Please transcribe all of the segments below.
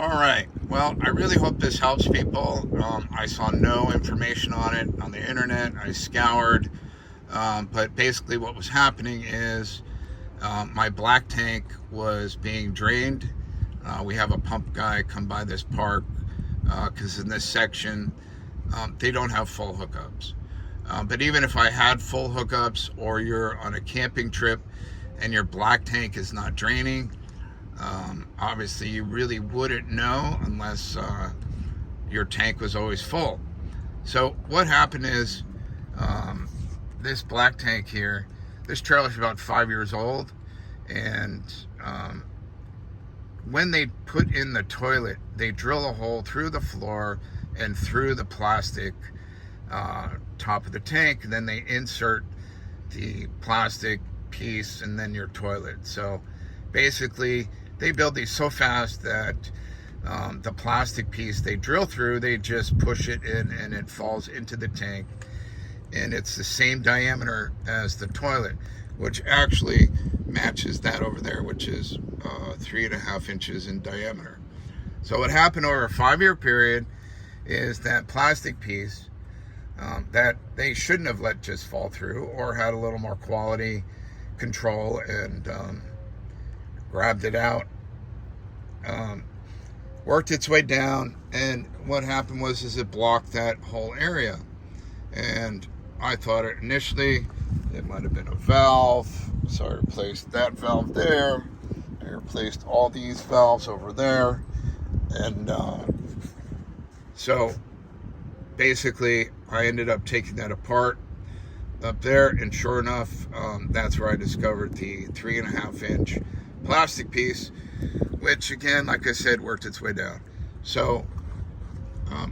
All right. Well, I really hope this helps people. I saw no information on it on the internet. I scoured. But basically, what was happening is my black tank was being drained. We have a pump guy come by this park because in this section, they don't have full hookups. But even if I had full hookups or you're on a camping trip and your black tank is not draining, obviously you really wouldn't know unless your tank was always full. So what happened is this black tank here, this trailer is about 5 years old, and when they put in the toilet, they drill a hole through the floor and through the plastic top of the tank, and then they insert the plastic piece and then your toilet. So basically they build these so fast that the plastic piece they drill through, they just push it in and it falls into the tank, and it's the same diameter as the toilet, which actually matches that over there, which is 3.5 inches in diameter. So what happened over a 5-year period is that plastic piece that they shouldn't have let just fall through, or had a little more quality control and grabbed it out, worked its way down, and what happened was it blocked that whole area. And I thought initially it might have been a valve, so I replaced that valve there. I replaced all these valves over there, and so basically I ended up taking that apart up there, and sure enough, that's where I discovered the 3.5 inch plastic piece, which again, like I said, worked its way down. So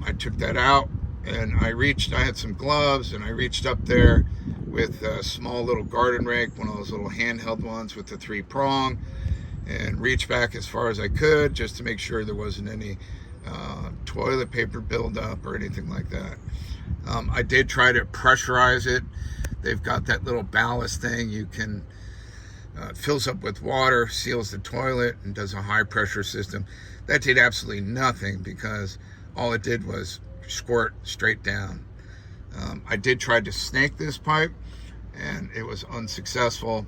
I took that out, and I had some gloves, and I reached up there with a small little garden rake, one of those little handheld ones with the 3-prong, and reached back as far as I could just to make sure there wasn't any toilet paper buildup or anything like that. I did try to pressurize it. They've got that little ballast thing you can fills up with water, seals the toilet, and does a high pressure system. That did absolutely nothing, because all it did was squirt straight down. I did try to snake this pipe, and it was unsuccessful.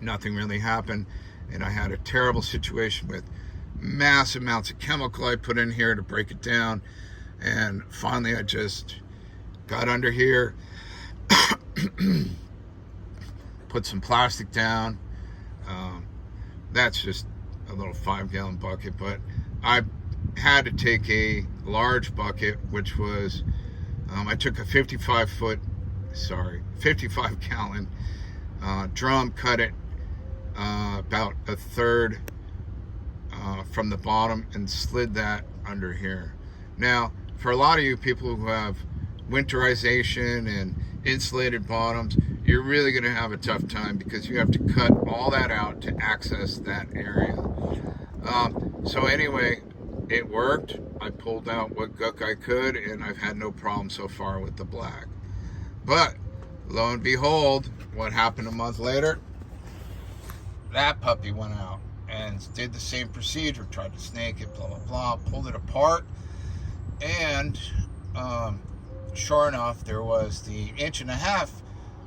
Nothing really happened, and I had a terrible situation with massive amounts of chemical I put in here to break it down. And finally I just got under here, put some plastic down. That's just a little 5-gallon bucket, but I had to take a large bucket, which was I took a 55-gallon drum, cut it about a third from the bottom, and slid that under here. Now, for a lot of you people who have winterization and insulated bottoms, you're really going to have a tough time, because you have to cut all that out to access that area. So anyway, it worked. I pulled out what guck I could, and I've had no problem so far with the black. But lo and behold, what happened a month later? That puppy went out and did the same procedure, tried to snake it, blah, blah, blah, pulled it apart, and sure enough, there was the 1.5 inch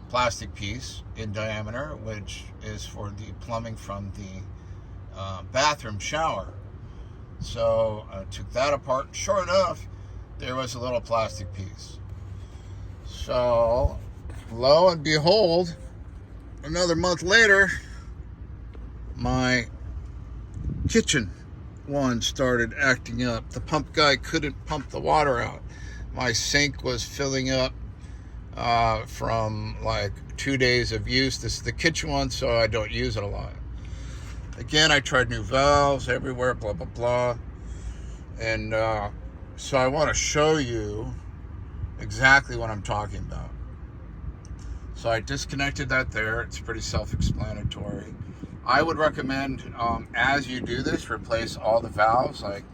plastic piece in diameter, which is for the plumbing from the bathroom shower. So I took that apart, and sure enough, there was a little plastic piece. So lo and behold, another month later, my kitchen one started acting up. The pump guy couldn't pump the water out. My sink was filling up from like 2 days of use. This is the kitchen one, so I don't use it a lot. Again, I tried new valves everywhere, blah, blah, blah. And so I want to show you exactly what I'm talking about. So I disconnected that there. It's pretty self-explanatory. I would recommend, as you do this, replace all the valves. Like,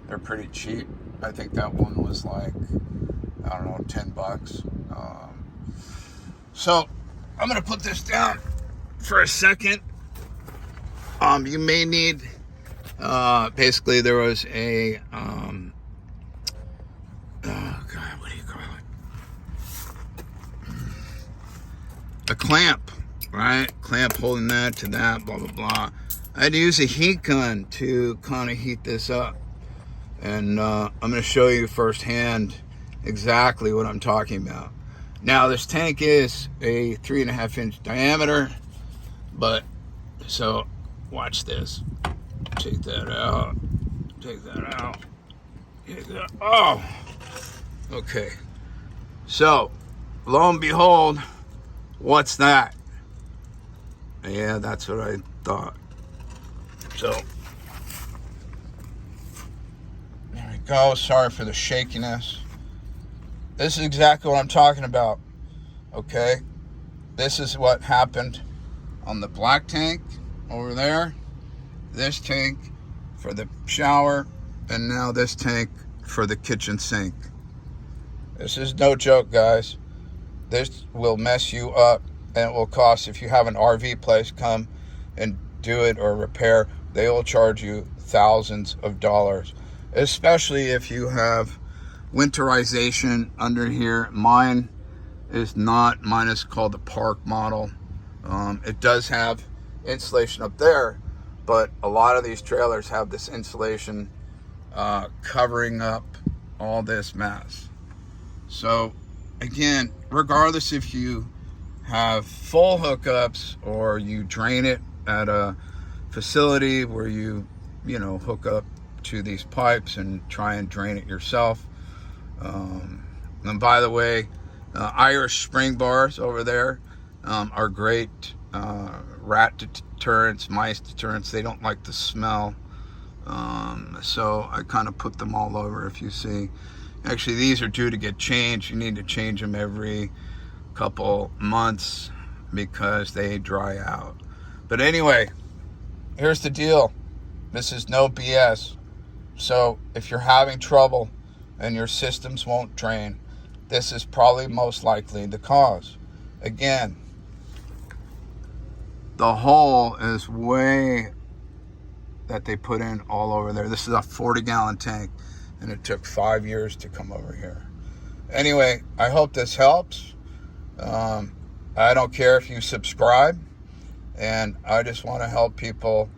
they're pretty cheap. I think that one was like, I don't know, $10. So I'm going to put this down for a second. You may need Basically there was a oh god, what do you call it? A clamp, right? Clamp holding that to that, blah blah blah. I had to use a heat gun to kind of heat this up, and I'm going to show you firsthand exactly what I'm talking about. Now this tank is a 3.5-inch diameter, but so watch this. Take that out. Take that out. Take that. Oh, okay. So lo and behold, what's that? Yeah, that's what I thought. So there we go. Sorry for the shakiness. This is exactly what I'm talking about. Okay, this is what happened on the black tank over there. This tank for the shower, and now this tank for the kitchen sink. This is no joke, guys. This will mess you up, and it will cost, if you have an RV place come and do it or repair, they will charge you thousands of dollars, especially if you have winterization under here. Mine is not. Mine is called the Park model. It does have insulation up there, but a lot of these trailers have this insulation covering up all this mess. So again, regardless if you have full hookups or you drain it at a facility where you hook up to these pipes and try and drain it yourself. And by the way, Irish spring bars over there are great rat deterrents, mice deterrents. They don't like the smell. So I kind of put them all over. If you see, actually these are due to get changed. You need to change them every couple months because they dry out. But anyway, here's the deal. This is no BS. So if you're having trouble and your systems won't drain, this is probably most likely the cause. Again, the hole is way that they put in all over there. This is a 40-gallon tank, and it took 5 years to come over here. Anyway, I hope this helps. I don't care if you subscribe, and I just want to help people.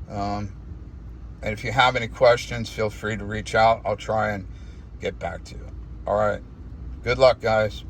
And if you have any questions, feel free to reach out. I'll try and get back to you. All right. Good luck, guys.